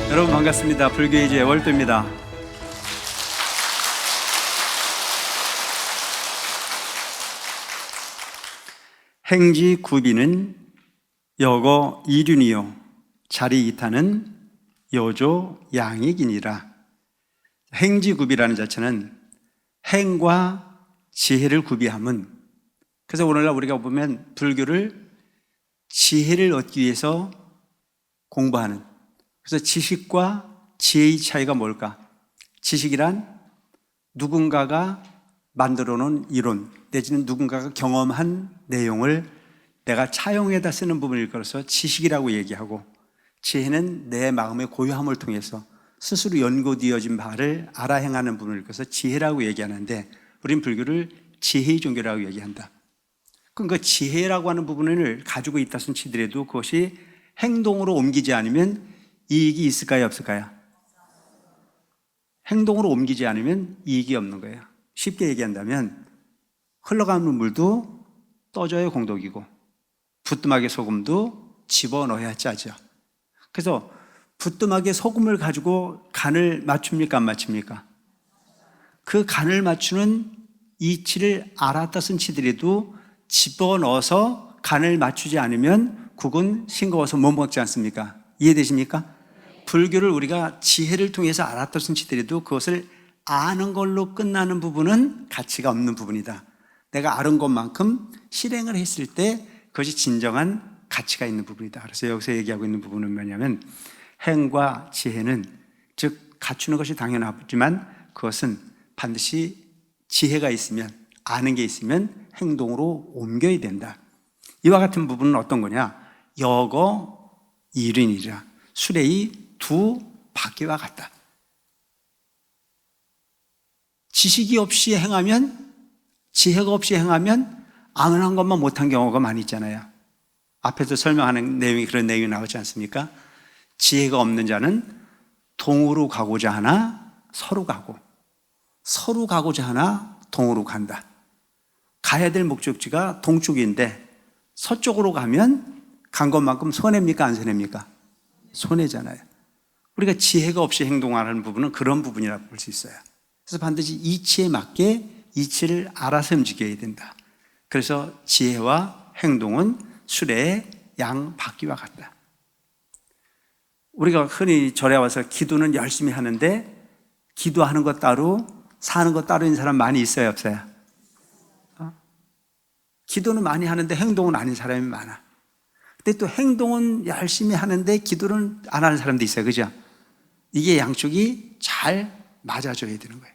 여러분 반갑습니다. 불교의 제 월도입니다. 행지 구비는 여거 이륜이요 자리 이타는 여조 양이기니라. 행지 구비라는 자체는 행과 지혜를 구비함은, 그래서 오늘날 우리가 보면 불교를 지혜를 얻기 위해서 공부하는, 그래서 지식과 지혜의 차이가 뭘까? 지식이란 누군가가 만들어 놓은 이론 내지는 누군가가 경험한 내용을 내가 차용해다 쓰는 부분을 걸어서 지식이라고 얘기하고, 지혜는 내 마음의 고요함을 통해서 스스로 연구되어진 바를 알아 행하는 부분을 걸어서 지혜라고 얘기하는데, 우린 불교를 지혜의 종교라고 얘기한다. 그럼 그 지혜라고 하는 부분을 가지고 있다 손 치더라도 그것이 행동으로 옮기지 않으면 이익이 있을까요, 없을까요? 행동으로 옮기지 않으면 이익이 없는 거예요. 쉽게 얘기한다면 흘러가는 물도 떠줘야 공덕이고 부뚜막에 소금도 집어넣어야 짜죠. 그래서 부뚜막에 소금을 가지고 간을 맞춥니까, 안 맞춥니까? 그 간을 맞추는 이치를 알았다 쓴 치더라도 집어넣어서 간을 맞추지 않으면 국은 싱거워서 못 먹지 않습니까? 이해되십니까? 불교를 우리가 지혜를 통해서 알았다 쓴 치더라도 그것을 아는 걸로 끝나는 부분은 가치가 없는 부분이다. 내가 아는 것만큼 실행을 했을 때 그것이 진정한 가치가 있는 부분이다. 그래서 여기서 얘기하고 있는 부분은 뭐냐면, 행과 지혜는 즉 갖추는 것이 당연하지만 그것은 반드시 지혜가 있으면, 아는 게 있으면 행동으로 옮겨야 된다. 이와 같은 부분은 어떤 거냐? 여거 이륜이라. 수레의 두 바퀴와 같다. 지식이 없이 행하면, 지혜가 없이 행하면 아는 것만 못한 경우가 많이 있잖아요. 앞에서 설명하는 내용이 그런 내용이 나오지 않습니까? 지혜가 없는 자는 동으로 가고자 하나 서로 가고, 서로 가고자 하나 동으로 간다. 가야 될 목적지가 동쪽인데 서쪽으로 가면 간 것만큼 손해입니까, 안 손해입니까? 손해잖아요. 우리가 지혜가 없이 행동하는 부분은 그런 부분이라고 볼 수 있어요. 그래서 반드시 이치에 맞게 이치를 알아서 움직여야 된다. 그래서 지혜와 행동은 수레의 양 바퀴와 같다. 우리가 흔히 절에 와서 기도는 열심히 하는데 기도하는 것 따로 사는 것 따로인 사람 많이 있어요, 없어요? 기도는 많이 하는데 행동은 아닌 사람이 많아. 근데 또 행동은 열심히 하는데 기도는 안 하는 사람도 있어요, 그죠? 이게 양쪽이 잘 맞아줘야 되는 거예요.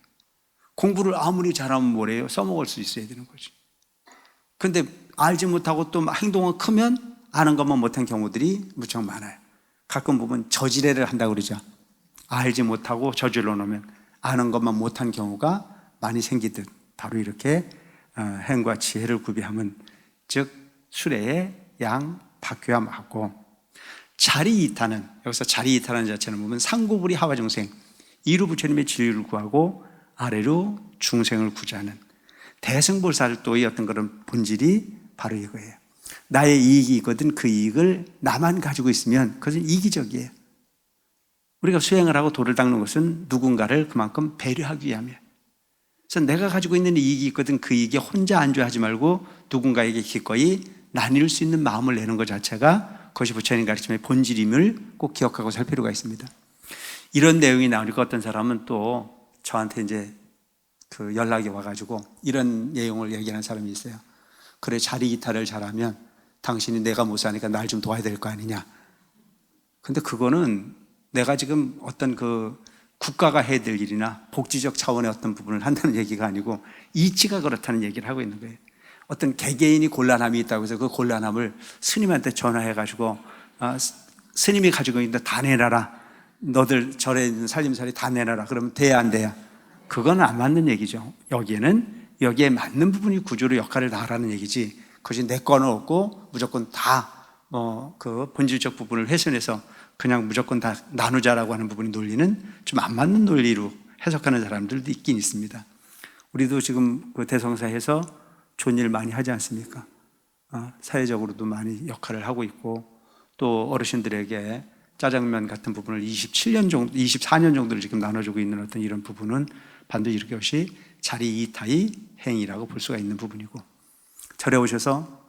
공부를 아무리 잘하면 뭐래요? 써먹을 수 있어야 되는 거죠. 근데 알지 못하고 또 행동은 크면 아는 것만 못한 경우들이 무척 많아요. 가끔 보면 저지레를 한다고 그러죠. 알지 못하고 저질러 놓으면 아는 것만 못한 경우가 많이 생기듯, 바로 이렇게 행과 지혜를 구비하면, 즉 수레의 양 바퀴와 맞고, 자리 이타는, 여기서 자리 이타라는 자체는 보면 상구불이 하와중생, 이루 부처님의 진리를 구하고 아래로 중생을 구자는 대승불살도의 어떤 그런 본질이 바로 이거예요. 나의 이익이 있거든 그 이익을 나만 가지고 있으면 그것은 이기적이에요. 우리가 수행을 하고 도를 닦는 것은 누군가를 그만큼 배려하기 위함이에요. 그래서 내가 가지고 있는 이익이 있거든 그 이익에 혼자 안주하지 말고 누군가에게 기꺼이 나눌 수 있는 마음을 내는 것 자체가 그것이 부처님 가르침의 본질임을 꼭 기억하고 살 필요가 있습니다. 이런 내용이 나오니까 어떤 사람은 또 저한테 이제 그 연락이 와가지고 이런 내용을 얘기하는 사람이 있어요. 그래, 자리 이탈을 잘하면 당신이 내가 못 사니까 날 좀 도와야 될 거 아니냐. 근데 그거는 내가 지금 어떤 그 국가가 해야 될 일이나 복지적 차원의 어떤 부분을 한다는 얘기가 아니고 이치가 그렇다는 얘기를 하고 있는 거예요. 어떤 개개인이 곤란함이 있다고 해서 그 곤란함을 스님한테 전화해가지고 스님이 가지고 있는 다 내놔라. 너들 절에 있는 살림살이 다 내놔라. 그러면 돼야 안 돼야? 그건 안 맞는 얘기죠. 여기에 맞는 부분이 구조로 역할을 다 하라는 얘기지, 그것이 내 거는 없고 무조건 다 그 본질적 부분을 훼손해서 그냥 무조건 다 나누자라고 하는 부분이 논리는 좀 안 맞는 논리로 해석하는 사람들도 있긴 있습니다. 우리도 지금 그 대성사에서 좋은 일 많이 하지 않습니까? 사회적으로도 많이 역할을 하고 있고, 또 어르신들에게 짜장면 같은 부분을 27년 정도, 24년 정도를 지금 나눠주고 있는 어떤 이런 부분은 반드시 이것이 자리 이타의 행위라고 볼 수가 있는 부분이고, 절에 오셔서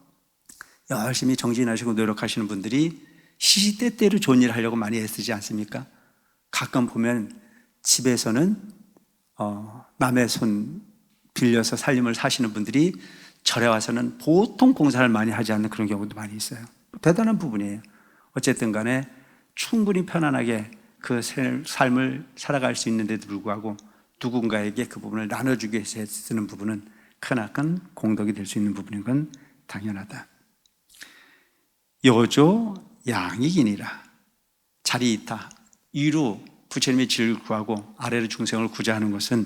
열심히 정진하시고 노력하시는 분들이 시시때때로 좋은 일을 하려고 많이 애쓰지 않습니까? 가끔 보면 집에서는 남의 손 빌려서 살림을 사시는 분들이 절에 와서는 보통 봉사를 많이 하지 않는 그런 경우도 많이 있어요. 대단한 부분이에요. 어쨌든 간에 충분히 편안하게 그 삶을 살아갈 수 있는데도 불구하고 누군가에게 그 부분을 나눠주기 위해서 쓰는 부분은 크나큰 공덕이 될 수 있는 부분인 건 당연하다. 여조 양이기니라. 자리이타, 위로 부처님의 진리를 구하고 아래로 중생을 구제하는 것은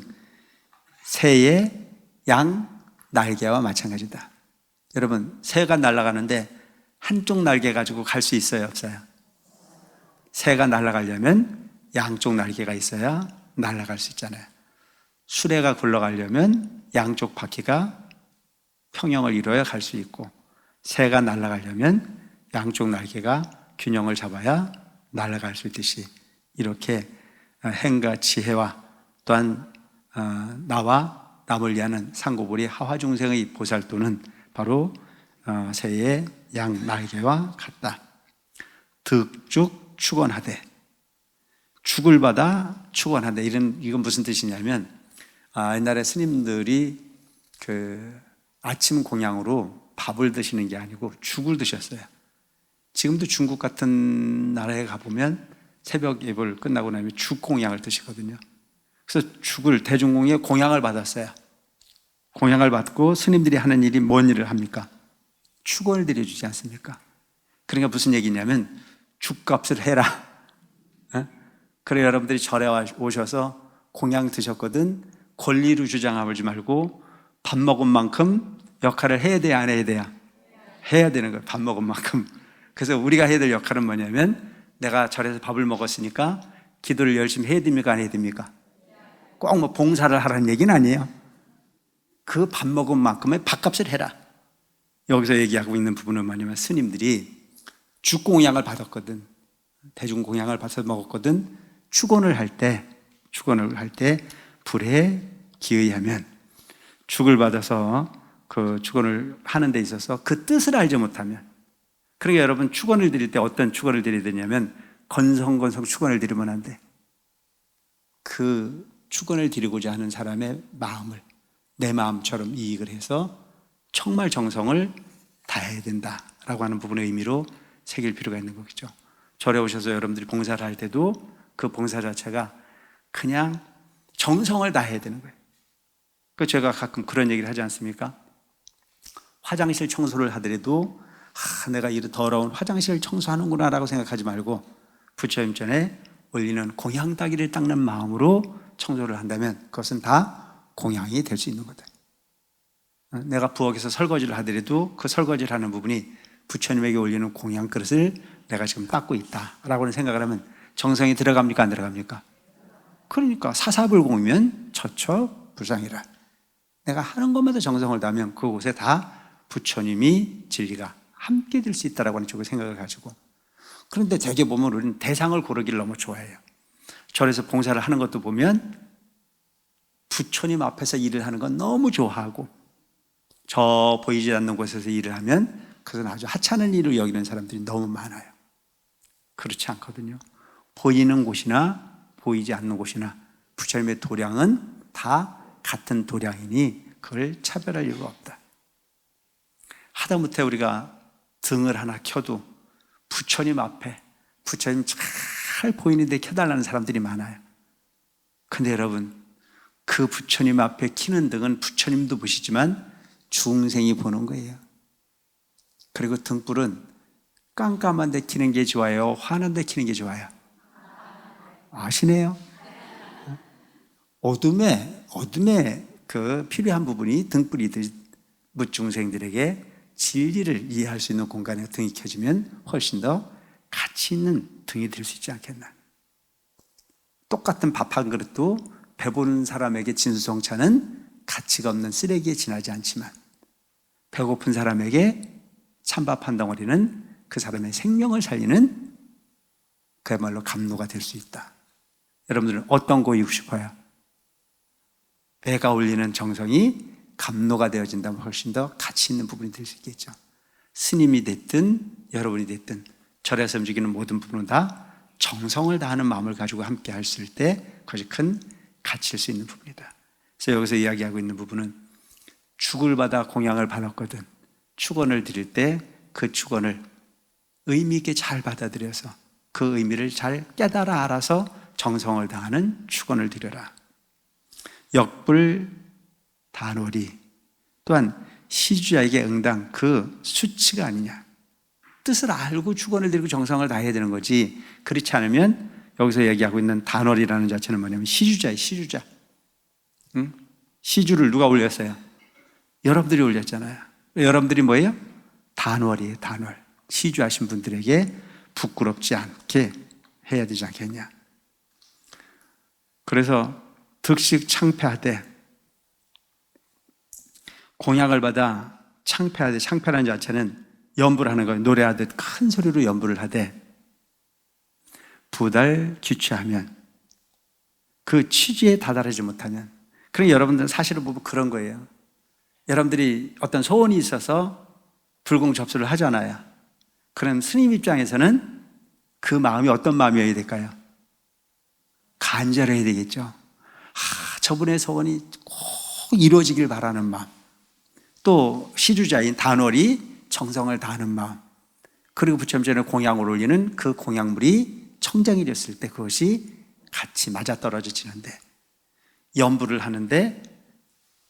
새의 양 날개와 마찬가지다. 여러분, 새가 날아가는데 한쪽 날개 가지고 갈 수 있어요, 없어요? 새가 날아가려면 양쪽 날개가 있어야 날아갈 수 있잖아요. 수레가 굴러가려면 양쪽 바퀴가 평형을 이루어야 갈 수 있고, 새가 날아가려면 양쪽 날개가 균형을 잡아야 날아갈 수 있듯이, 이렇게 행과 지혜와 또한 나와 남을 위하는 상고불이 하화중생의 보살도는 바로 새의 양 날개와 같다. 득죽 축원하되, 죽을 받아 축원하되, 이건 무슨 뜻이냐면, 옛날에 스님들이 그 아침 공양으로 밥을 드시는 게 아니고 죽을 드셨어요. 지금도 중국 같은 나라에 가보면 새벽 예불 끝나고 나면 죽 공양을 드시거든요. 그래서 죽을 대중공에 공양을 받았어요. 공양을 받고 스님들이 하는 일이 뭔 일을 합니까? 축원을 드려주지 않습니까? 그러니까 무슨 얘기냐면 죽값을 해라. 그래, 여러분들이 절에 오셔서 공양 드셨거든, 권리로 주장하지 말고 밥 먹은 만큼 역할을 해야 돼야 안 해야 돼야? 해야 되는 거예요. 밥 먹은 만큼. 그래서 우리가 해야 될 역할은 뭐냐면, 내가 절에서 밥을 먹었으니까 기도를 열심히 해야 됩니까, 안 해야 됩니까? 꼭 뭐 봉사를 하라는 얘기는 아니에요. 그 밥 먹은 만큼의 밥값을 해라. 여기서 얘기하고 있는 부분은 뭐냐면, 스님들이 죽공양을 받았거든, 대중공양을 받아서 먹었거든. 축원을 할 때 불에 기의하면, 죽을 받아서 그 축원을 하는 데 있어서 그 뜻을 알지 못하면, 그러니까 여러분, 축원을 드릴 때 어떤 축원을 드려야 되냐면, 건성건성 축원을 드리면 안 돼. 그 축원을 드리고자 하는 사람의 마음을 내 마음처럼 이익을 해서 정말 정성을 다해야 된다라고 하는 부분의 의미로 새길 필요가 있는 거겠죠. 절에 오셔서 여러분들이 봉사를 할 때도 그 봉사 자체가 그냥 정성을 다해야 되는 거예요. 그 제가 가끔 그런 얘기를 하지 않습니까? 화장실 청소를 하더라도 내가 이 더러운 화장실을 청소하는구나 라고 생각하지 말고, 부처님 전에 올리는 공양 따기를 닦는 마음으로 청소를 한다면 그것은 다 공양이 될 수 있는 거다. 내가 부엌에서 설거지를 하더라도 그 설거지를 하는 부분이 부처님에게 올리는 공양 그릇을 내가 지금 닦고 있다라고 생각을 하면 정성이 들어갑니까, 안 들어갑니까? 그러니까 사사불공이면 처처불상이라. 내가 하는 것마다 정성을 다하면 그곳에 다 부처님이 진리가 함께 될 수 있다라고 하는 쪽을 생각을 가지고, 그런데 대개 보면 우리는 대상을 고르기를 너무 좋아해요. 절에서 봉사를 하는 것도 보면 부처님 앞에서 일을 하는 건 너무 좋아하고, 저 보이지 않는 곳에서 일을 하면 그것은 아주 하찮은 일을 여기는 사람들이 너무 많아요. 그렇지 않거든요. 보이는 곳이나 보이지 않는 곳이나 부처님의 도량은 다 같은 도량이니 그걸 차별할 이유가 없다. 하다못해 우리가 등을 하나 켜도 부처님 앞에 부처님 잘 보이는데 켜달라는 사람들이 많아요. 근데 여러분, 그 부처님 앞에 켜는 등은 부처님도 보시지만 중생이 보는 거예요. 그리고 등불은 깜깜한 데 켜는 게 좋아요, 환한 데 켜는 게 좋아요? 아시네요? 어둠에 그 필요한 부분이 등불이듯 무중생들에게 진리를 이해할 수 있는 공간에 등이 켜지면 훨씬 더 가치 있는 등이 될 수 있지 않겠나. 똑같은 밥 한 그릇도 배부른 사람에게 진수성찬은 가치가 없는 쓰레기에 지나지 않지만, 배고픈 사람에게 찬밥 한 덩어리는 그 사람의 생명을 살리는 그야말로 감로가 될 수 있다. 여러분들은 어떤 거 이루고 싶어요? 배가 올리는 정성이 감로가 되어진다면 훨씬 더 가치 있는 부분이 될 수 있겠죠. 스님이 됐든 여러분이 됐든 절에서 움직이는 모든 부분은 다 정성을 다하는 마음을 가지고 함께 했을 때 그것이 큰 가치일 수 있는 부분이다. 그래서 여기서 이야기하고 있는 부분은 축을 받아 공양을 받았거든 축원을 드릴 때 그 축원을 의미 있게 잘 받아들여서 그 의미를 잘 깨달아 알아서 정성을 다하는 축원을 드려라. 역불 단월이 또한 시주자에게 응당 그 수치가 아니냐. 뜻을 알고 축원을 드리고 정성을 다해야 되는 거지. 그렇지 않으면 여기서 얘기하고 있는 단월이라는 자체는 뭐냐면 시주자예요. 시주자. 응? 시주를 누가 올렸어요? 여러분들이 올렸잖아요. 여러분들이 뭐예요? 단월이에요. 단월. 시주하신 분들에게 부끄럽지 않게 해야 되지 않겠냐. 그래서 득식 창패하되 공약을 받아 창패하되, 창패라는 자체는 연부를 하는 거예요. 노래하듯 큰 소리로 연부를 하되 부달 규취하면 그 취지에 다다르지 못하면, 그러니까 여러분들은 사실은 보면 그런 거예요. 여러분들이 어떤 소원이 있어서 불공 접수를 하잖아요. 그럼 스님 입장에서는 그 마음이 어떤 마음이어야 될까요? 간절해야 되겠죠. 저분의 소원이 꼭 이루어지길 바라는 마음, 또 시주자인 단월이 정성을 다하는 마음, 그리고 부처님전에 공양을 올리는 그 공양물이 청정이 됐을 때 그것이 같이 맞아떨어지는데, 연부를 하는데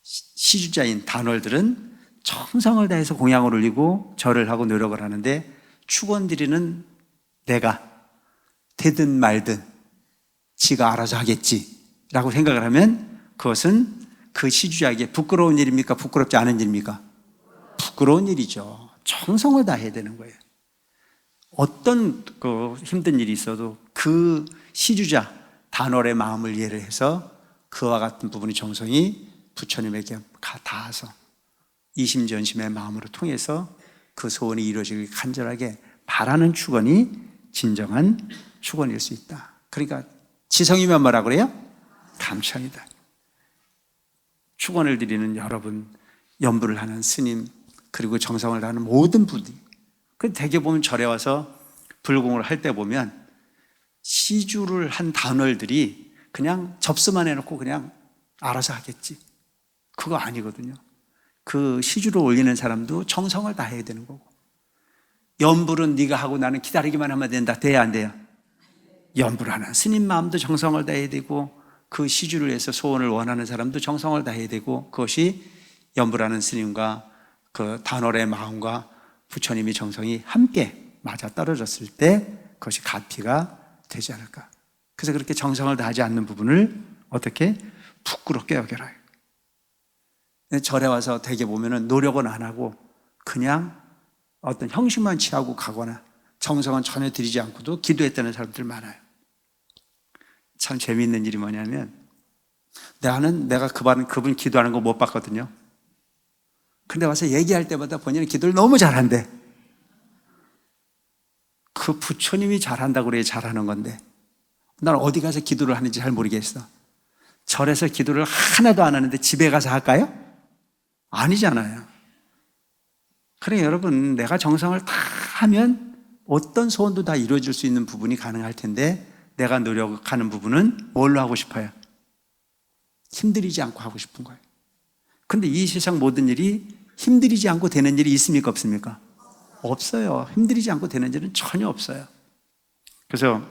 시주자인 단월들은 정성을 다해서 공양을 올리고 절을 하고 노력을 하는데 축원 드리는 내가 되든 말든 지가 알아서 하겠지라고 생각을 하면 그것은 그 시주자에게 부끄러운 일입니까? 부끄럽지 않은 일입니까? 부끄러운 일이죠. 정성을 다해야 되는 거예요. 어떤 힘든 일이 있어도 그 시주자 단월의 마음을 이해를 해서 그와 같은 부분의 정성이 부처님에게 닿아서 이심전심의 마음으로 통해서 그 소원이 이루어지길 간절하게 바라는 축원이 진정한 축원일 수 있다. 그러니까 지성이면 뭐라 그래요? 감청이다. 축원을 드리는 여러분, 연부를 하는 스님, 그리고 정성을 다하는 모든 분들, 그 대개 보면 절에 와서 불공을 할 때 보면 시주를 한 단월들이 그냥 접수만 해놓고 그냥 알아서 하겠지, 그거 아니거든요. 그 시주를 올리는 사람도 정성을 다해야 되는 거고, 연불은 네가 하고 나는 기다리기만 하면 된다. 돼야 안 돼요? 연불 하는 스님 마음도 정성을 다해야 되고, 그 시주를 해서 소원을 원하는 사람도 정성을 다해야 되고, 그것이 연불하는 스님과 그 단월의 마음과 부처님의 정성이 함께 맞아 떨어졌을 때 그것이 가피가 되지 않을까. 그래서 그렇게 정성을 다하지 않는 부분을 어떻게 부끄럽게 여겨라. 절에 와서 대개 보면은 노력은 안 하고 그냥 어떤 형식만 취하고 가거나 정성은 전혀 들이지 않고도 기도했다는 사람들 많아요. 참 재미있는 일이 뭐냐면, 내가 그분 기도하는 거 못 봤거든요. 근데 와서 얘기할 때마다 본인은 기도를 너무 잘한대. 그 부처님이 잘한다고 그래야 잘하는 건데, 난 어디 가서 기도를 하는지 잘 모르겠어. 절에서 기도를 하나도 안 하는데 집에 가서 할까요? 아니잖아요. 그러니까 여러분, 내가 정성을 다 하면 어떤 소원도 다 이루어질 수 있는 부분이 가능할 텐데, 내가 노력하는 부분은 뭘로 하고 싶어요? 힘들이지 않고 하고 싶은 거예요. 근데 이 세상 모든 일이 힘들이지 않고 되는 일이 있습니까? 없습니까? 없어요. 힘들이지 않고 되는 일은 전혀 없어요. 그래서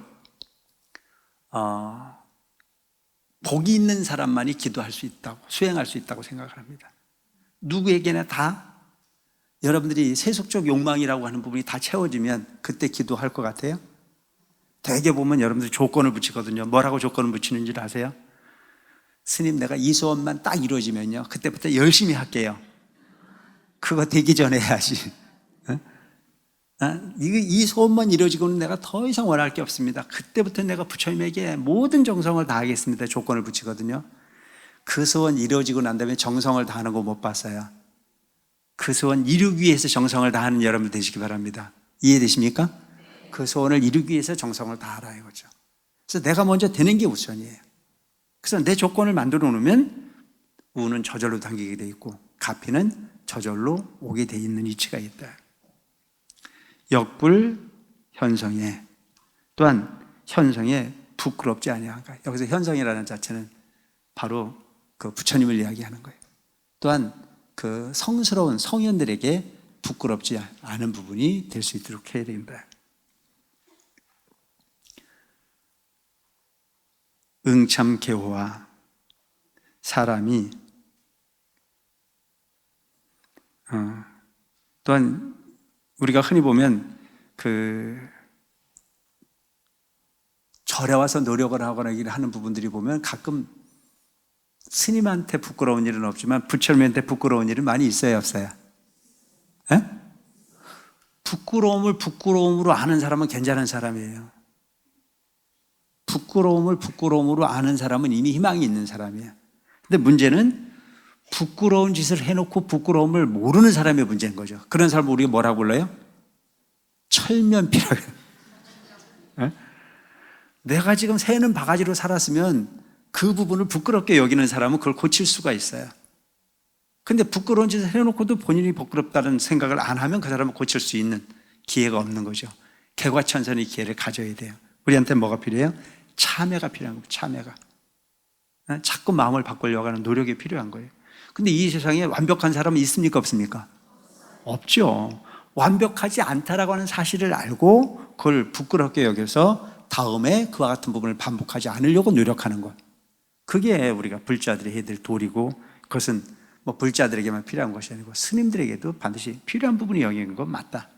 복이 있는 사람만이 기도할 수 있다고, 수행할 수 있다고 생각을 합니다. 누구에게나 다 여러분들이 세속적 욕망이라고 하는 부분이 다 채워지면 그때 기도할 것 같아요? 대개 보면 여러분들이 조건을 붙이거든요. 뭐라고 조건을 붙이는 줄 아세요? 스님, 내가 이 소원만 딱 이루어지면요, 그때부터 열심히 할게요. 그거 되기 전에 해야지. 이 소원만 이루어지고는 내가 더 이상 원할 게 없습니다. 그때부터 내가 부처님에게 모든 정성을 다하겠습니다. 조건을 붙이거든요. 그 소원 이루어지고 난 다음에 정성을 다하는 거 못 봤어요. 그 소원 이루기 위해서 정성을 다하는 여러분 되시기 바랍니다. 이해되십니까? 그 소원을 이루기 위해서 정성을 다하라 이거죠. 그래서 내가 먼저 되는 게 우선이에요. 그래서 내 조건을 만들어 놓으면 우는 저절로 당기게 돼 있고 가피는 저절로 오게 돼 있는 이치가 있다. 역불 현성에, 또한 현성에 부끄럽지 아니한가. 여기서 현성이라는 자체는 바로 그 부처님을 이야기하는 거예요. 또한 그 성스러운 성현들에게 부끄럽지 않은 부분이 될 수 있도록 해야 됩니다. 응참개호와 사람이 또한 우리가 흔히 보면 그 절에 와서 노력을 하거나 일을 하는 부분들이 보면 가끔 스님한테 부끄러운 일은 없지만 부처님한테 부끄러운 일은 많이 있어요, 없어요? 에? 부끄러움을 부끄러움으로 아는 사람은 괜찮은 사람이에요. 부끄러움을 부끄러움으로 아는 사람은 이미 희망이 있는 사람이에요. 근데 문제는 부끄러운 짓을 해놓고 부끄러움을 모르는 사람의 문제인 거죠. 그런 사람을 우리가 뭐라고 불러요? 철면피라고 해요. 내가 지금 새는 바가지로 살았으면 그 부분을 부끄럽게 여기는 사람은 그걸 고칠 수가 있어요. 근데 부끄러운 짓을 해놓고도 본인이 부끄럽다는 생각을 안 하면 그 사람은 고칠 수 있는 기회가 없는 거죠. 개과천선의 기회를 가져야 돼요. 우리한테 뭐가 필요해요? 참회가 필요한 거예요. 참회가. 자꾸 마음을 바꾸려고 하는 노력이 필요한 거예요. 근데 이 세상에 완벽한 사람은 있습니까? 없습니까? 없죠. 완벽하지 않다라고 하는 사실을 알고 그걸 부끄럽게 여겨서 다음에 그와 같은 부분을 반복하지 않으려고 노력하는 것. 그게 우리가 불자들이 해야 될 도리고, 그것은 뭐 불자들에게만 필요한 것이 아니고 스님들에게도 반드시 필요한 부분이 여기 있는 건 맞다.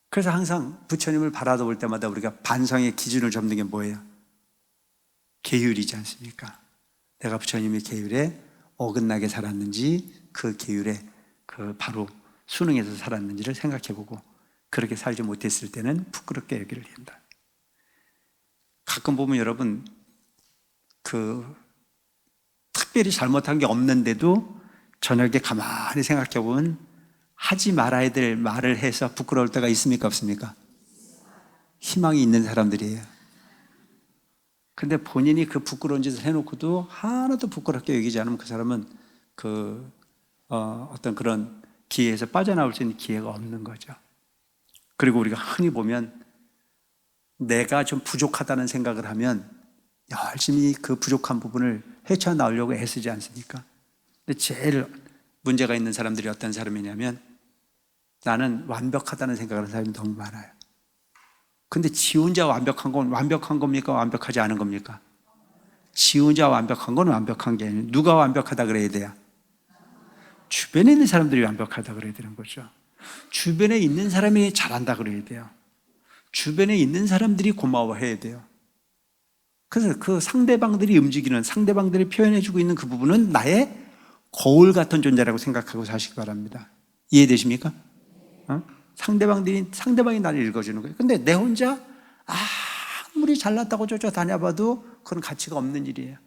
그래서 항상 부처님을 바라볼 때마다 우리가 반성의 기준을 잡는 게 뭐예요? 계율이지 않습니까? 내가 부처님의 계율에 어긋나게 살았는지, 그 계율에 그 바로 순응해서 살았는지를 생각해보고, 그렇게 살지 못했을 때는 부끄럽게 여기를 한다. 가끔 보면 여러분 그 특별히 잘못한 게 없는데도 저녁에 가만히 생각해보면 하지 말아야 될 말을 해서 부끄러울 때가 있습니까? 없습니까? 희망이 있는 사람들이에요. 근데 본인이 그 부끄러운 짓을 해놓고도 하나도 부끄럽게 여기지 않으면 그 사람은 어떤 그런 기회에서 빠져나올 수 있는 기회가 없는 거죠. 그리고 우리가 흔히 보면 내가 좀 부족하다는 생각을 하면 열심히 그 부족한 부분을 헤쳐나오려고 애쓰지 않습니까? 근데 제일 문제가 있는 사람들이 어떤 사람이냐면 나는 완벽하다는 생각을 하는 사람이 너무 많아요. 근데 지 혼자 완벽한 건 완벽한 겁니까? 완벽하지 않은 겁니까? 지 혼자 완벽한 건 완벽한 게 아니에요. 누가 완벽하다 그래야 돼요? 주변에 있는 사람들이 완벽하다 그래야 되는 거죠. 주변에 있는 사람이 잘한다 그래야 돼요. 주변에 있는 사람들이 고마워해야 돼요. 그래서 그 상대방들이 움직이는, 상대방들이 표현해주고 있는 그 부분은 나의 거울 같은 존재라고 생각하고 사시기 바랍니다. 이해되십니까? 상대방이 나를 읽어주는 거예요. 근데 내 혼자 아무리 잘났다고 쫓아다녀봐도 그건 가치가 없는 일이에요.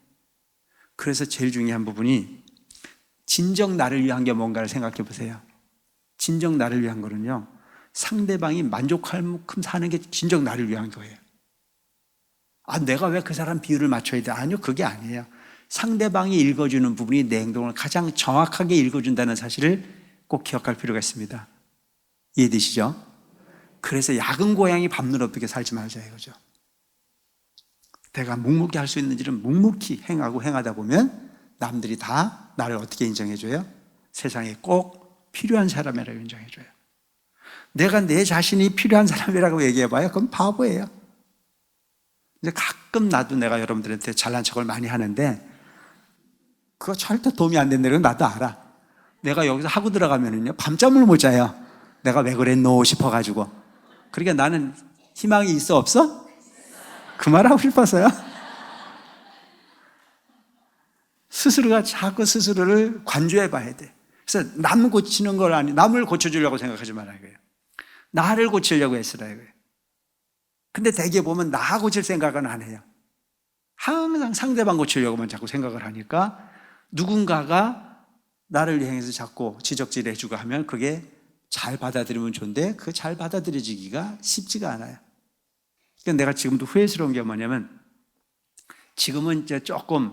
그래서 제일 중요한 부분이 진정 나를 위한 게 뭔가를 생각해 보세요. 진정 나를 위한 거는요, 상대방이 만족할 만큼 사는 게 진정 나를 위한 거예요. 내가 왜 그 사람 비율을 맞춰야 돼? 아니요, 그게 아니에요. 상대방이 읽어주는 부분이 내 행동을 가장 정확하게 읽어준다는 사실을 꼭 기억할 필요가 있습니다. 이해되시죠? 그래서 야근 고양이 밤늘 없게 살지 말자 이거죠. 내가 묵묵히 할 수 있는 일은 묵묵히 행하다 보면 남들이 다 나를 어떻게 인정해줘요? 세상에 꼭 필요한 사람이라고 인정해줘요. 내가 내 자신이 필요한 사람이라고 얘기해봐요? 그럼 바보예요. 이제 가끔 나도 내가 여러분들한테 잘난 척을 많이 하는데 그거 절대 도움이 안 된다는 건 나도 알아. 내가 여기서 하고 들어가면은요, 밤잠을 못 자요. 내가 왜 그랬노 싶어가지고. 그러니까 나는 희망이 있어 없어? 그 말하고 싶었어요. 스스로가 자꾸 스스로를 관조해 봐야 돼. 그래서 남 고치는 걸 남을 고쳐주려고 생각하지 말아야 해요. 나를 고치려고 했으라 이거예요. 근데 대개 보면 나 고칠 생각은 안 해요. 항상 상대방 고치려고만 자꾸 생각을 하니까 누군가가 나를 향해서 자꾸 지적질 해주고 하면 그게 잘 받아들이면 좋은데 그 잘 받아들여지기가 쉽지가 않아요. 그러니까 내가 지금도 후회스러운 게 뭐냐면 지금은 이제 조금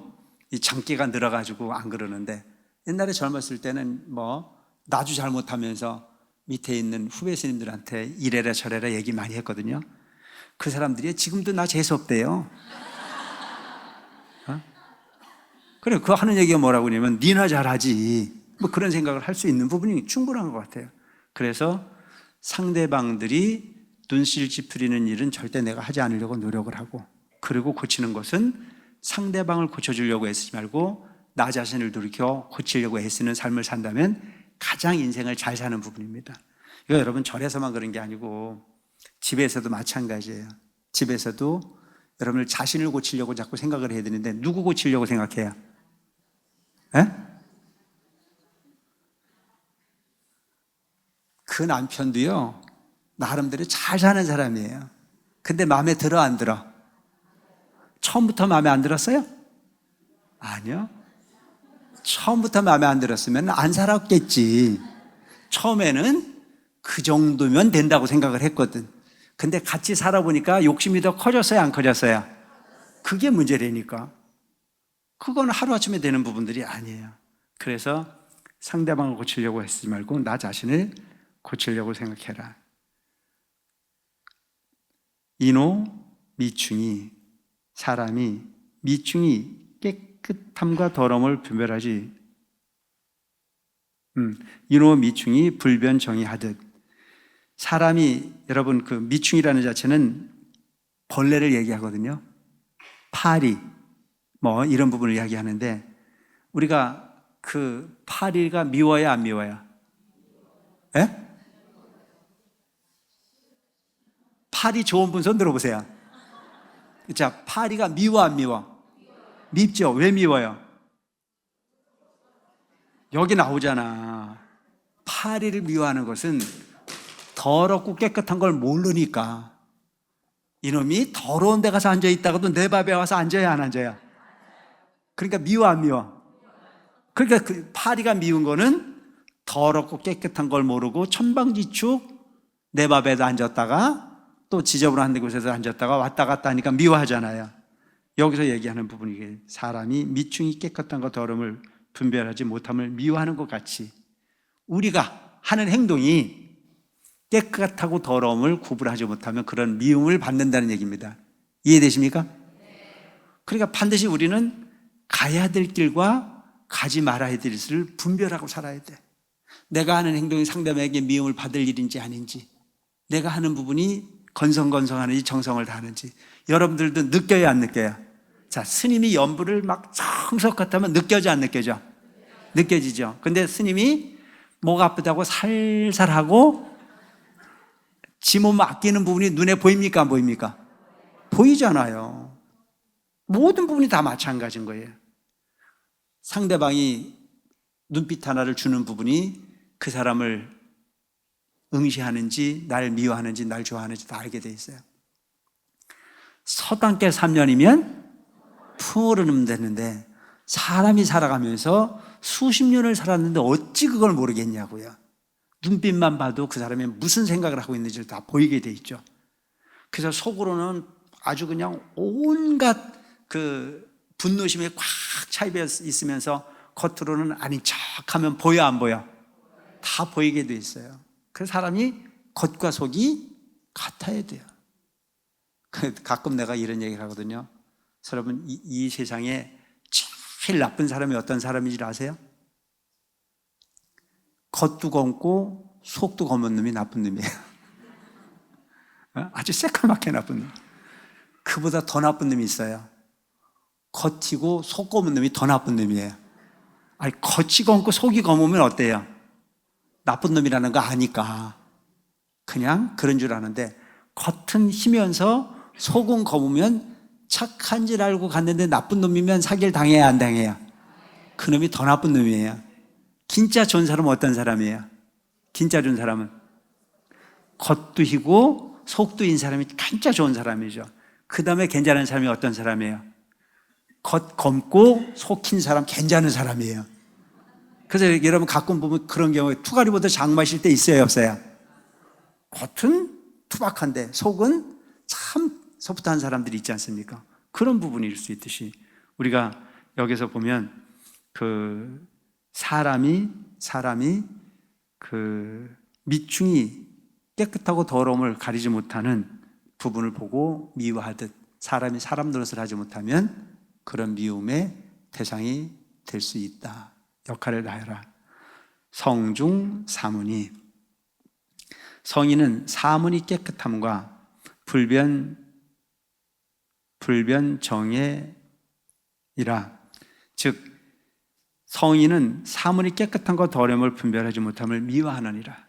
이 장기가 늘어가지고 안 그러는데 옛날에 젊었을 때는 뭐 나주 잘못하면서 밑에 있는 후배 스님들한테 이래라 저래라 얘기 많이 했거든요. 그 사람들이 지금도 나 재수없대요. 어? 그래, 그 하는 얘기가 뭐라고 하냐면 니나 잘하지. 뭐 그런 생각을 할 수 있는 부분이 충분한 것 같아요. 그래서 상대방들이 눈실 찌푸리는 일은 절대 내가 하지 않으려고 노력을 하고, 그리고 고치는 것은 상대방을 고쳐주려고 애쓰지 말고 나 자신을 돌이켜 고치려고 애쓰는 삶을 산다면 가장 인생을 잘 사는 부분입니다. 이거 여러분 절에서만 그런 게 아니고 집에서도 마찬가지예요. 집에서도 여러분을 자신을 고치려고 자꾸 생각을 해야 되는데 누구 고치려고 생각해요? 에? 그 남편도요 나름대로 잘 사는 사람이에요. 근데 마음에 들어 안 들어? 처음부터 마음에 안 들었어요? 아니요. 처음부터 마음에 안 들었으면 안 살았겠지. 처음에는 그 정도면 된다고 생각을 했거든. 근데 같이 살아보니까 욕심이 더 커졌어요, 안 커졌어요? 그게 문제라니까. 그건 하루아침에 되는 부분들이 아니에요. 그래서 상대방을 고치려고 하지 말고 나 자신을 고치려고 생각해라. 인호 미충이, 사람이 미충이 깨끗함과 더러움을 분별하지. 인호 미충이 불변정의하듯. 사람이, 여러분 그 미충이라는 자체는 벌레를 얘기하거든요. 파리 뭐 이런 부분을 이야기하는데 우리가 그 파리가 미워요, 안 미워요? 예? 파리 좋은 분 손 들어보세요. 자, 파리가 미워, 안 미워? 밉죠. 왜 미워요? 여기 나오잖아. 파리를 미워하는 것은 더럽고 깨끗한 걸 모르니까. 이놈이 더러운 데 가서 앉아있다가도 내 밥에 와서 앉아야 안 앉아야? 그러니까 미워, 안 미워? 그러니까 그 파리가 미운 거는 더럽고 깨끗한 걸 모르고 천방지축 내 밥에도 앉았다가 또 지저분한 곳에서 앉았다가 왔다 갔다 하니까 미워하잖아요. 여기서 얘기하는 부분이 이게 사람이 미충이 깨끗함과 더러움을 분별하지 못함을 미워하는 것 같이 우리가 하는 행동이 깨끗하고 더러움을 구분하지 못하면 그런 미움을 받는다는 얘기입니다. 이해되십니까? 그러니까 반드시 우리는 가야 될 길과 가지 말아야 될 것을 분별하고 살아야 돼. 내가 하는 행동이 상대방에게 미움을 받을 일인지 아닌지, 내가 하는 부분이 건성건성하는지 정성을 다하는지 여러분들도 느껴야 안 느껴요? 자, 스님이 연불을 막 성석같 하면 느껴져 안 느껴져? 느껴지죠. 근데 스님이 목 아프다고 살살하고 지 몸 아끼는 부분이 눈에 보입니까, 안 보입니까? 보이잖아요. 모든 부분이 다 마찬가지인 거예요. 상대방이 눈빛 하나를 주는 부분이 그 사람을 응시하는지 날 미워하는지 날 좋아하는지 다 알게 돼 있어요. 서당께 3년이면 풍어르면 되는데 사람이 살아가면서 수십 년을 살았는데 어찌 그걸 모르겠냐고요. 눈빛만 봐도 그 사람이 무슨 생각을 하고 있는지를 다 보이게 돼 있죠. 그래서 속으로는 아주 그냥 온갖 그 분노심에 꽉 차 있으면서 겉으로는 아닌 척하면 보여, 안 보여? 다 보이게 돼 있어요. 그 사람이 겉과 속이 같아야 돼요. 가끔 내가 이런 얘기를 하거든요. 여러분, 이 세상에 제일 나쁜 사람이 어떤 사람인지 아세요? 겉도 검고 속도 검은 놈이 나쁜 놈이에요. 아주 새까맣게 나쁜 놈. 그보다 더 나쁜 놈이 있어요. 겉이고 속 검은 놈이 더 나쁜 놈이에요. 아니, 겉이 검고 속이 검으면 어때요? 나쁜 놈이라는 거 아니까 그냥 그런 줄 아는데 겉은 희면서 속은 검으면 착한 줄 알고 갔는데 나쁜 놈이면 사기를 당해야 안 당해요? 그 놈이 더 나쁜 놈이에요. 진짜 좋은 사람은 어떤 사람이에요? 진짜 좋은 사람은 겉도 희고 속도 인 사람이 진짜 좋은 사람이죠. 그 다음에 괜찮은 사람이 어떤 사람이에요? 겉 검고 속 흰 사람 괜찮은 사람이에요. 그래서 여러분 가끔 보면 그런 경우에 투가리보다 장마실 때 있어요, 없어요? 겉은 투박한데 속은 참 소프트한 사람들이 있지 않습니까? 그런 부분일 수 있듯이 우리가 여기서 보면 그 사람이 그 밑중이 깨끗하고 더러움을 가리지 못하는 부분을 보고 미워하듯 사람이 사람 노릇을 하지 못하면 그런 미움의 대상이 될 수 있다. 역할을 다해라. 성중 사문이, 성인은 사문이 깨끗함과 불변정예이라. 즉 성인은 사문이 깨끗함과 더러움을 분별하지 못함을 미워하느니라.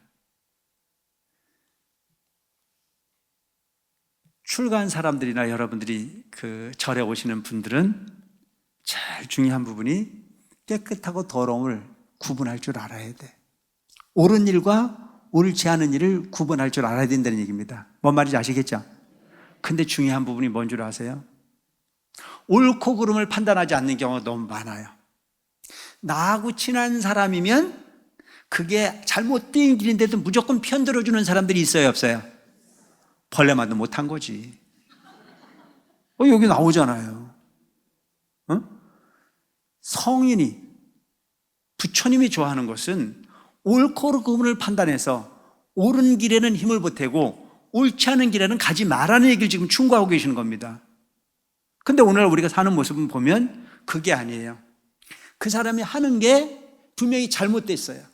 출가한 사람들이나 여러분들이 그 절에 오시는 분들은 제일 중요한 부분이 깨끗하고 더러움을 구분할 줄 알아야 돼. 옳은 일과 옳지 않은 일을 구분할 줄 알아야 된다는 얘기입니다. 뭔 말인지 아시겠죠? 근데 중요한 부분이 뭔 줄 아세요? 옳고 그름을 판단하지 않는 경우가 너무 많아요. 나하고 친한 사람이면 그게 잘못된 길인데도 무조건 편들어주는 사람들이 있어요, 없어요? 벌레만도 못한 거지. 여기 나오잖아요. 성인이, 부처님이 좋아하는 것은 옳고 그름을 판단해서 옳은 길에는 힘을 보태고 옳지 않은 길에는 가지 말라는 얘기를 지금 충고하고 계시는 겁니다. 근데 오늘 우리가 사는 모습은 보면 그게 아니에요. 그 사람이 하는 게 분명히 잘못됐어요.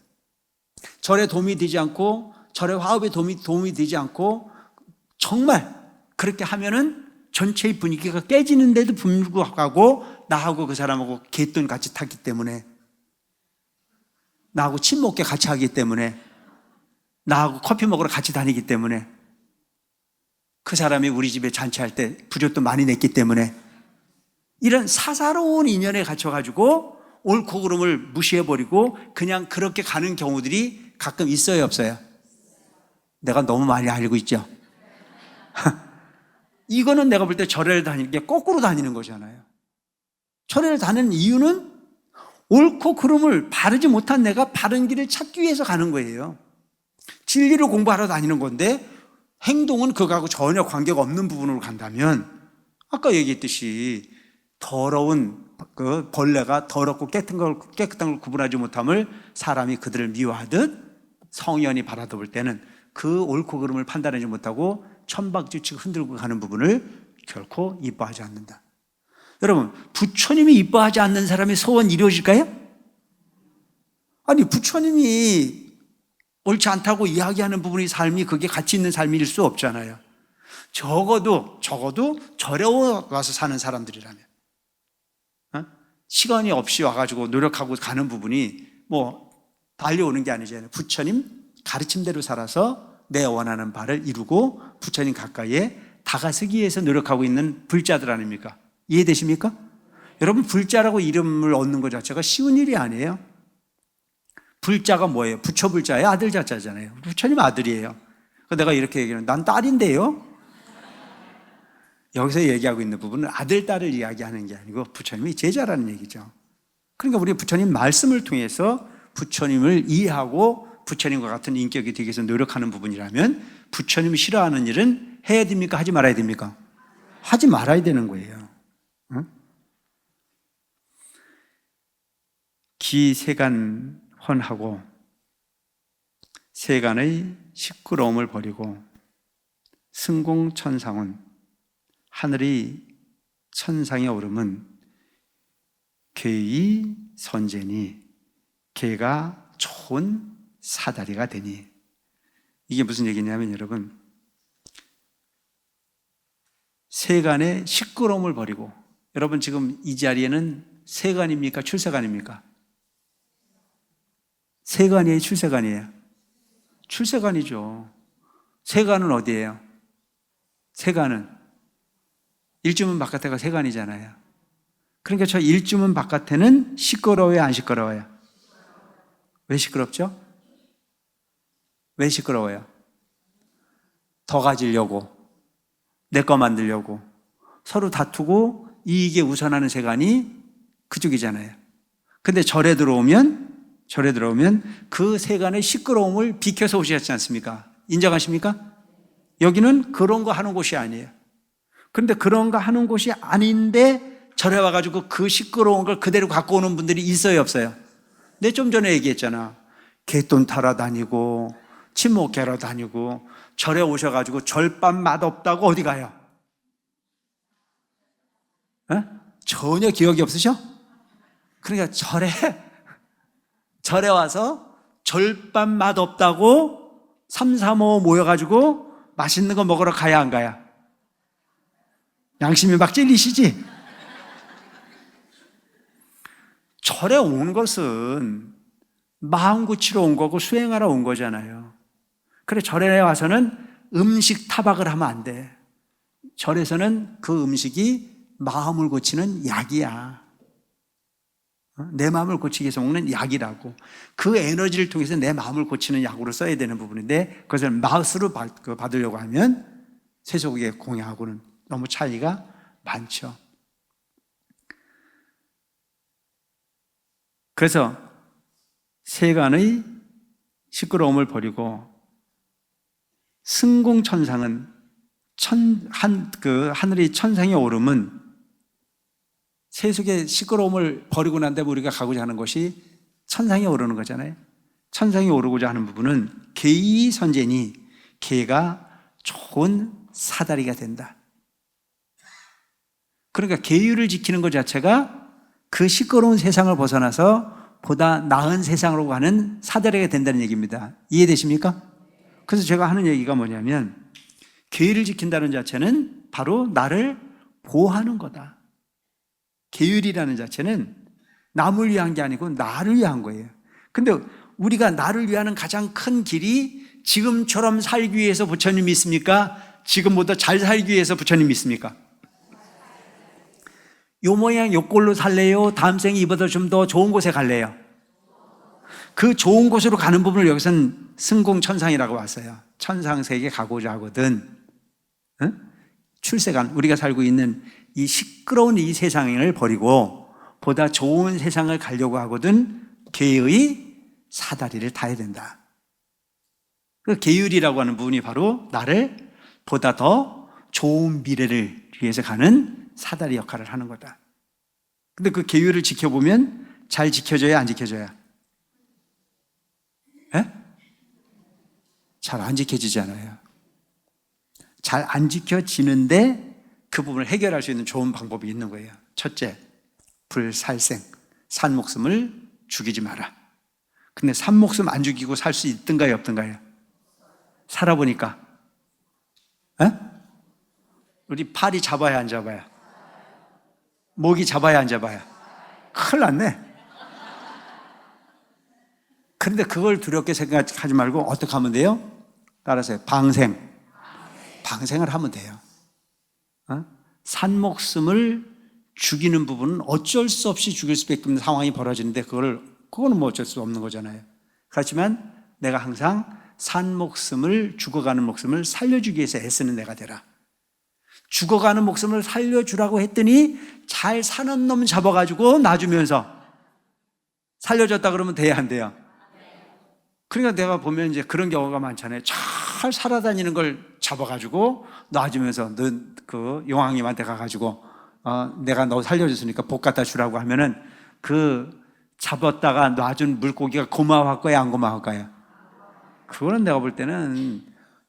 절에 도움이 되지 않고 절의 화합에 도움이 되지 않고 정말 그렇게 하면은 전체의 분위기가 깨지는데도 불구하고 나하고 그 사람하고 갯돈 같이 탔기 때문에, 나하고 친목계 같이 하기 때문에, 나하고 커피 먹으러 같이 다니기 때문에, 그 사람이 우리 집에 잔치할 때 부젓도 많이 냈기 때문에, 이런 사사로운 인연에 갇혀가지고 옳고 그름을 무시해버리고 그냥 그렇게 가는 경우들이 가끔 있어요, 없어요? 내가 너무 많이 알고 있죠? 이거는 내가 볼 때 절에를 다니는 게 거꾸로 다니는 거잖아요. 절에를 다니는 이유는 옳고 그름을 바르지 못한 내가 바른 길을 찾기 위해서 가는 거예요. 진리를 공부하러 다니는 건데 행동은 그거하고 전혀 관계가 없는 부분으로 간다면, 아까 얘기했듯이 더러운 그 벌레가 더럽고 깨끗한 걸 구분하지 못함을 사람이 그들을 미워하듯 성현이 바라볼 때는 그 옳고 그름을 판단하지 못하고 천박지축 흔들고 가는 부분을 결코 이뻐하지 않는다. 여러분, 부처님이 이뻐하지 않는 사람의 소원 이루어질까요? 아니, 부처님이 옳지 않다고 이야기하는 부분의 삶이 그게 가치 있는 삶일 수 없잖아요. 적어도 절에 와서 사는 사람들이라면, 시간이 없이 와가지고 노력하고 가는 부분이 뭐 달려오는 게 아니잖아요. 부처님 가르침대로 살아서 내 원하는 바를 이루고 부처님 가까이에 다가서기 위해서 노력하고 있는 불자들 아닙니까? 이해되십니까? 여러분, 불자라고 이름을 얻는 것 자체가 쉬운 일이 아니에요. 불자가 뭐예요? 부처 불자예요? 아들 자자잖아요. 부처님 아들이에요. 내가 이렇게 얘기하면 난 딸인데요? 여기서 얘기하고 있는 부분은 아들, 딸을 이야기하는 게 아니고 부처님이 제자라는 얘기죠. 그러니까 우리 부처님 말씀을 통해서 부처님을 이해하고 부처님과 같은 인격이 되기 위해서 노력하는 부분이라면, 부처님이 싫어하는 일은 해야 됩니까? 하지 말아야 됩니까? 하지 말아야 되는 거예요. 기세간헌하고 세간의 시끄러움을 버리고 승공천상은, 하늘의 천상에 오름은 괴의 선제니 개가 좋은 사다리가 되니. 이게 무슨 얘기냐면 여러분, 세간의 시끄러움을 버리고, 여러분 지금 이 자리에는 세간입니까? 출세간입니까? 세간이에요? 출세간이에요? 출세간이죠. 세간은 어디예요? 세간은 일주문 바깥에가 세간이잖아요. 그러니까 저 일주문 바깥에는 시끄러워요, 안 시끄러워요? 왜 시끄럽죠? 왜 시끄러워요? 더 가지려고, 내 거 만들려고, 서로 다투고 이익에 우선하는 세간이 그쪽이잖아요. 근데 절에 들어오면 절에 들어오면 그 세간의 시끄러움을 비켜서 오시지 않습니까? 인정하십니까? 여기는 그런 거 하는 곳이 아니에요. 그런데 그런 거 하는 곳이 아닌데 절에 와가지고 그 시끄러운 걸 그대로 갖고 오는 분들이 있어요, 없어요? 내 좀 전에 얘기했잖아. 개돈 타러 다니고 친목회로 다니고 절에 오셔가지고 절밥 맛없다고 어디 가요? 에? 전혀 기억이 없으셔? 그러니까 절에 와서 절밥 맛없다고 3, 4, 5 모여가지고 맛있는 거 먹으러 가야 안 가야? 양심이 막 찔리시지? 절에 온 것은 마음 고치러 온 거고 수행하러 온 거잖아요. 그래, 절에 와서는 음식 타박을 하면 안 돼. 절에서는 그 음식이 마음을 고치는 약이야. 내 마음을 고치기 위해서 먹는 약이라고. 그 에너지를 통해서 내 마음을 고치는 약으로 써야 되는 부분인데 그것을 맛으로 받으려고 하면 세속의 공양하고는 너무 차이가 많죠. 그래서 세간의 시끄러움을 버리고 승공천상은 하늘의 천상에 오름은 세속의 시끄러움을 버리고 난 다음에 우리가 가고자 하는 것이 천상에 오르는 거잖아요. 천상에 오르고자 하는 부분은 계의 선제니 계가 좋은 사다리가 된다. 그러니까 계율을 지키는 것 자체가 그 시끄러운 세상을 벗어나서 보다 나은 세상으로 가는 사다리가 된다는 얘기입니다. 이해되십니까? 그래서 제가 하는 얘기가 뭐냐면 계율을 지킨다는 자체는 바로 나를 보호하는 거다. 계율이라는 자체는 남을 위한 게 아니고 나를 위한 거예요. 근데 우리가 나를 위하는 가장 큰 길이 지금처럼 살기 위해서 부처님이 있습니까? 지금보다 잘 살기 위해서 부처님이 있습니까? 요 모양 요 꼴로 살래요? 다음 생에 이보다 좀 더 좋은 곳에 갈래요? 그 좋은 곳으로 가는 부분을 여기서는 승공천상이라고 왔어요. 천상세계 가고자 하거든. 출세간, 우리가 살고 있는 이 시끄러운 이 세상을 버리고 보다 좋은 세상을 가려고 하거든 계의 사다리를 타야 된다. 그 계율이라고 하는 부분이 바로 나를 보다 더 좋은 미래를 위해서 가는 사다리 역할을 하는 거다. 근데 그 계율을 지켜보면 잘 지켜져야 안 지켜져야? 잘 안 지켜지잖아요. 잘 안 지켜지는데 그 부분을 해결할 수 있는 좋은 방법이 있는 거예요. 첫째, 불살생. 산 목숨을 죽이지 마라. 근데 산 목숨 안 죽이고 살 수 있든가요, 없든가요? 살아보니까. 우리 팔이 잡아야 안 잡아야? 목이 잡아야 안 잡아야? 큰일 났네. 그런데 그걸 두렵게 생각하지 말고 어떻게 하면 돼요? 따라서요. 방생을 하면 돼요. 산 목숨을 죽이는 부분은 어쩔 수 없이 죽일 수밖에 없는 상황이 벌어지는데 그거는 뭐 어쩔 수 없는 거잖아요. 그렇지만 내가 항상 산 목숨을, 죽어가는 목숨을 살려주기 위해서 애쓰는 내가 되라. 죽어가는 목숨을 살려주라고 했더니 잘 사는 놈 잡아가지고 놔주면서 살려줬다 그러면 돼야 안 돼요? 그러니까 내가 보면 이제 그런 경우가 많잖아요. 잘 살아다니는 걸 잡아가지고 놔주면서 너 그 용왕님한테 가가지고 내가 너 살려줬으니까 복 갖다 주라고 하면은 그 잡았다가 놔준 물고기가 고마워할 거야, 안 고마워할 거야? 그거는 내가 볼 때는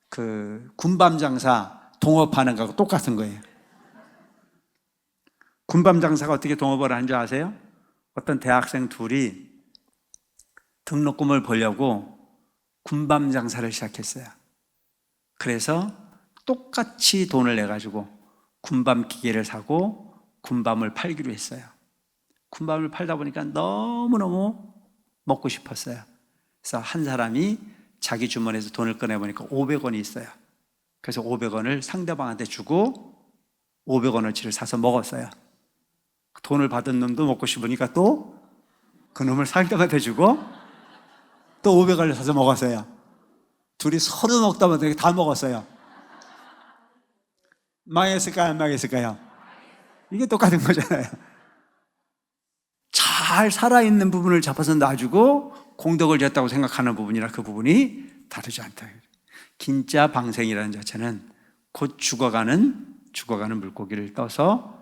그 군밤 장사 동업하는 거하고 똑같은 거예요. 군밤 장사가 어떻게 동업을 하는 줄 아세요? 어떤 대학생 둘이 등록금을 벌려고 군밤 장사를 시작했어요. 그래서 똑같이 돈을 내가지고 군밤 기계를 사고 군밤을 팔기로 했어요. 군밤을 팔다 보니까 너무너무 먹고 싶었어요. 그래서 한 사람이 자기 주머니에서 돈을 꺼내보니까 500원이 있어요. 그래서 500원을 상대방한테 주고 500원어치를 사서 먹었어요. 돈을 받은 놈도 먹고 싶으니까 또 그 놈을 상대방한테 주고 또 500원을 사서 먹었어요. 둘이 서로 먹다 보니 다 먹었어요. 망했을까요? 안 망했을까요? 이게 똑같은 거잖아요. 잘 살아있는 부분을 잡아서 놔주고 공덕을 졌다고 생각하는 부분이나 그 부분이 다르지 않다. 진짜 방생이라는 자체는 곧 죽어가는 물고기를 떠서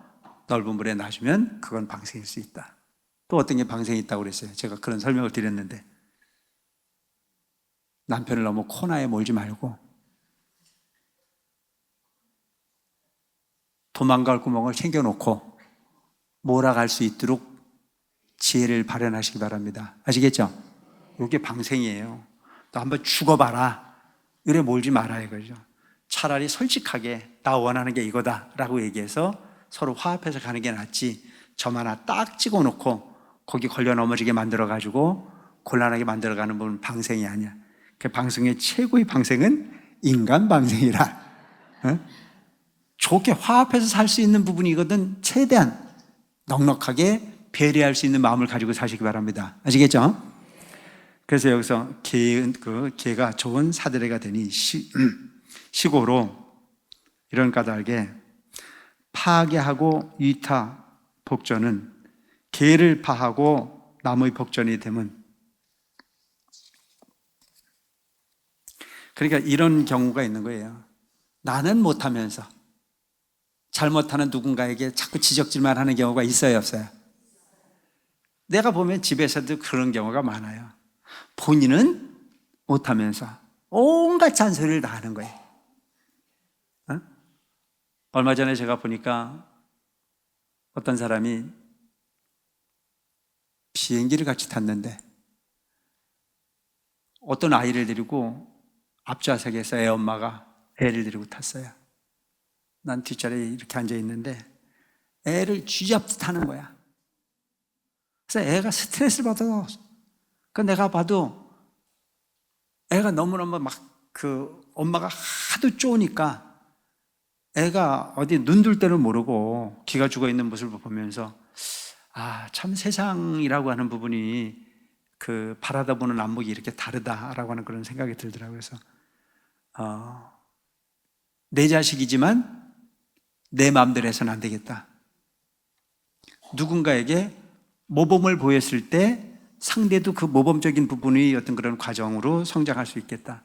넓은 물에 놔주면 그건 방생일 수 있다. 또 어떤 게 방생이 있다고 그랬어요. 제가 그런 설명을 드렸는데, 남편을 너무 코너에 몰지 말고 도망갈 구멍을 챙겨놓고 몰아갈 수 있도록 지혜를 발현하시기 바랍니다. 아시겠죠? 이게 방생이에요. 너 한번 죽어봐라, 이래 몰지 말아야 이거죠. 차라리 솔직하게 나 원하는 게 이거다 라고 얘기해서 서로 화합해서 가는 게 낫지, 점 하나 딱 찍어놓고 거기 걸려 넘어지게 만들어가지고 곤란하게 만들어가는 분 방생이 아니야. 그 방생의 최고의 방생은 인간 방생이라. 좋게 화합해서 살 수 있는 부분이거든. 최대한 넉넉하게 배려할 수 있는 마음을 가지고 사시기 바랍니다. 아시겠죠? 그래서 여기서 개가 좋은 사대리가 되니 시고로 이런 까닭에 파괴하고 위타 복전은 개를 파하고 남의 복전이 되면, 그러니까 이런 경우가 있는 거예요. 나는 못하면서 잘못하는 누군가에게 자꾸 지적질만 하는 경우가 있어요, 없어요? 내가 보면 집에서도 그런 경우가 많아요. 본인은 못하면서 온갖 잔소리를 다 하는 거예요. 얼마 전에 제가 보니까 어떤 사람이 비행기를 같이 탔는데 어떤 아이를 데리고 앞좌석에서 애 엄마가 애를 데리고 탔어요. 난 뒷자리에 이렇게 앉아 있는데 애를 쥐잡듯 하는 거야. 그래서 애가 스트레스를 받아서, 내가 봐도 애가 너무너무 엄마가 하도 쪼으니까 애가 어디 눈 둘 때는 모르고 기가 죽어 있는 모습을 보면서, 참 세상이라고 하는 부분이 바라다 보는 안목이 이렇게 다르다라고 하는 그런 생각이 들더라고요. 그래서 내 자식이지만 내 마음대로 해서는 안 되겠다. 누군가에게 모범을 보였을 때 상대도 그 모범적인 부분이 어떤 그런 과정으로 성장할 수 있겠다.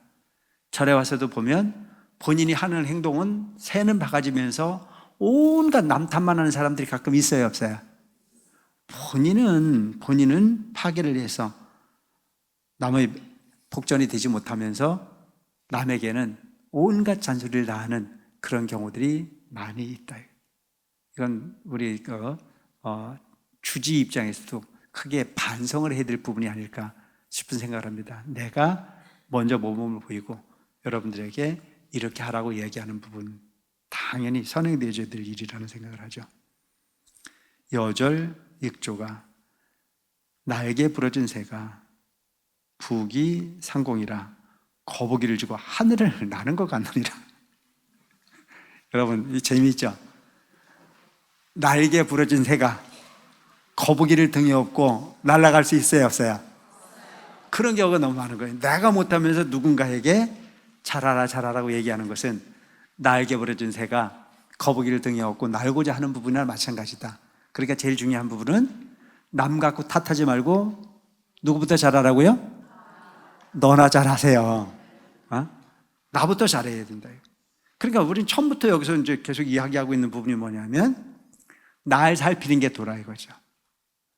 절에 와서도 보면 본인이 하는 행동은 새는 바가지면서 온갖 남탓만 하는 사람들이 가끔 있어요, 없어요? 본인은 파괴를 해서 남의 복전이 되지 못하면서 남에게는 온갖 잔소리를 다 하는 그런 경우들이 많이 있다. 이건 우리 주지 입장에서도 크게 반성을 해야 될 부분이 아닐까 싶은 생각을 합니다. 내가 먼저 모범을 보이고 여러분들에게 이렇게 하라고 얘기하는 부분, 당연히 선행되어져야 될 일이라는 생각을 하죠. 여절 익조가 날개 부러진 새가 부기 상공이라 거북이를 주고 하늘을 나는 것 같느니라. 여러분, 재미있죠? 날개 부러진 새가 거북이를 등에 업고 날아갈 수 있어요, 없어요? 그런 경우가 너무 많은 거예요. 내가 못하면서 누군가에게 잘하라고 얘기하는 것은 날개 부러진 새가 거북이를 등에 업고 날고자 하는 부분이나 마찬가지다. 그러니까 제일 중요한 부분은 남 갖고 탓하지 말고 누구부터 잘하라고요? 너나 잘하세요. 나부터 잘해야 된다. 그러니까 우리는 처음부터 여기서 이제 계속 이야기하고 있는 부분이 뭐냐면, 날 살피는 게 도라 이거죠.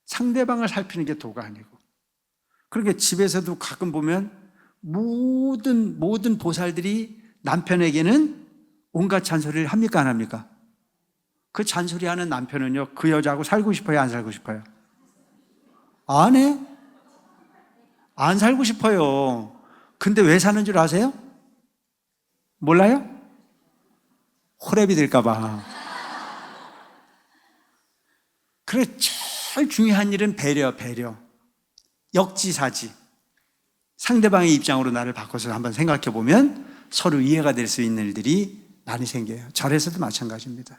상대방을 살피는 게 도가 아니고. 그러니까 집에서도 가끔 보면 모든 보살들이 남편에게는 온갖 잔소리를 합니까, 안 합니까? 그 잔소리하는 남편은요, 그 여자하고 살고 싶어요, 안 살고 싶어요? 안 해? 안 살고 싶어요. 근데 왜 사는 줄 아세요? 몰라요? 호랩이 될까봐. 그래, 제일 중요한 일은 배려. 역지사지. 상대방의 입장으로 나를 바꿔서 한번 생각해 보면 서로 이해가 될 수 있는 일들이 많이 생겨요. 절에서도 마찬가지입니다.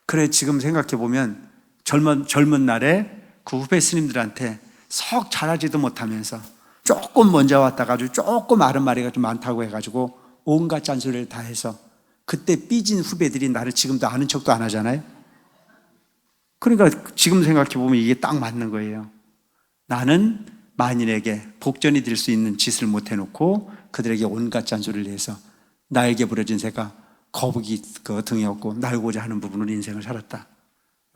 그래, 지금 생각해 보면 젊은 날에 그 후배 스님들한테 썩 잘하지도 못하면서 조금 먼저 왔다가 아주 조금 아른마리가 좀 많다고 해가지고 온갖 잔소리를 다 해서 그때 삐진 후배들이 나를 지금도 아는 척도 안 하잖아요. 그러니까 지금 생각해 보면 이게 딱 맞는 거예요. 나는 만인에게 복전이 될 수 있는 짓을 못 해놓고 그들에게 온갖 잔소리를 해서 나에게 부러진 새가 거북이 그 등에 업고 날고자 하는 부분으로 인생을 살았다.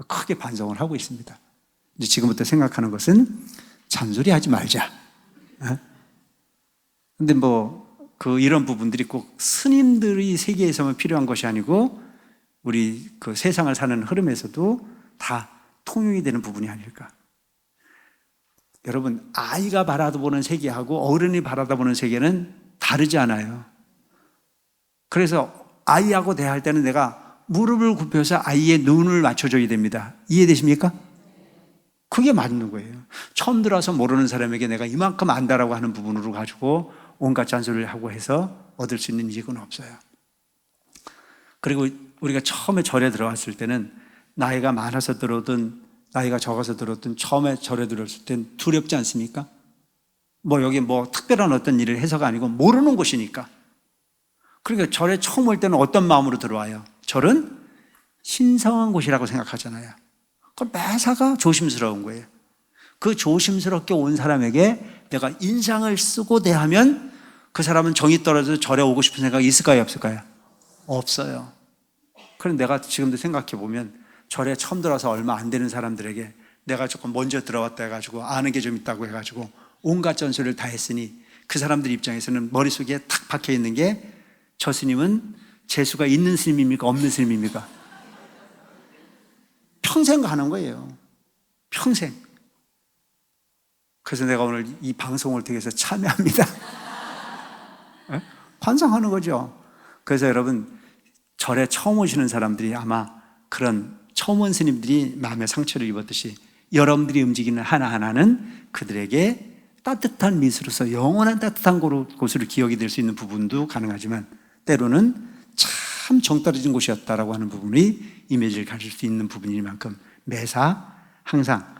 크게 반성을 하고 있습니다. 이제 지금부터 생각하는 것은 잔소리 하지 말자. 근데 이런 부분들이 꼭 스님들이 세계에서만 필요한 것이 아니고 우리 그 세상을 사는 흐름에서도 다 통용이 되는 부분이 아닐까. 여러분, 아이가 바라보는 세계하고 어른이 바라보는 세계는 다르지 않아요. 그래서 아이하고 대할 때는 내가 무릎을 굽혀서 아이의 눈을 맞춰줘야 됩니다. 이해되십니까? 그게 맞는 거예요. 처음 들어와서 모르는 사람에게 내가 이만큼 안다라고 하는 부분으로 가지고 온갖 잔소리를 하고 해서 얻을 수 있는 이익은 없어요. 그리고 우리가 처음에 절에 들어왔을 때는 나이가 많아서 들어오든 나이가 적어서 들어오든 처음에 절에 들어왔을 땐 두렵지 않습니까? 여기 특별한 어떤 일을 해서가 아니고 모르는 곳이니까. 그러니까 절에 처음 올 때는 어떤 마음으로 들어와요? 절은 신성한 곳이라고 생각하잖아요. 그럼 매사가 조심스러운 거예요. 그 조심스럽게 온 사람에게 내가 인상을 쓰고 대하면 그 사람은 정이 떨어져서 절에 오고 싶은 생각이 있을까요? 없을까요? 없어요. 그럼 내가 지금도 생각해 보면 절에 처음 들어와서 얼마 안 되는 사람들에게 내가 조금 먼저 들어왔다 해가지고 아는 게 좀 있다고 해가지고 온갖 전술을 다 했으니 그 사람들 입장에서는 머릿속에 탁 박혀 있는 게 저 스님은 재수가 있는 스님입니까? 없는 스님입니까? 평생 가는 거예요. 평생. 그래서 내가 오늘 이 방송을 통해서 참여합니다. 반성하는 거죠. 그래서 여러분, 절에 처음 오시는 사람들이 아마 그런 처음 온 스님들이 마음의 상처를 입었듯이 여러분들이 움직이는 하나하나는 그들에게 따뜻한 미소로서 영원한 따뜻한 곳으로 기억이 될 수 있는 부분도 가능하지만 때로는 참 정떨어진 곳이었다라고 하는 부분이 이미지를 가질 수 있는 부분일 만큼 매사 항상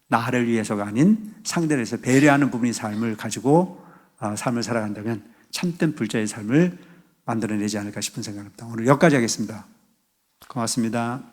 나를 위해서가 아닌 상대를 위해서 배려하는 부분의 삶을 가지고 삶을 살아간다면 참된 불자의 삶을 만들어내지 않을까 싶은 생각입니다. 오늘 여기까지 하겠습니다. 고맙습니다.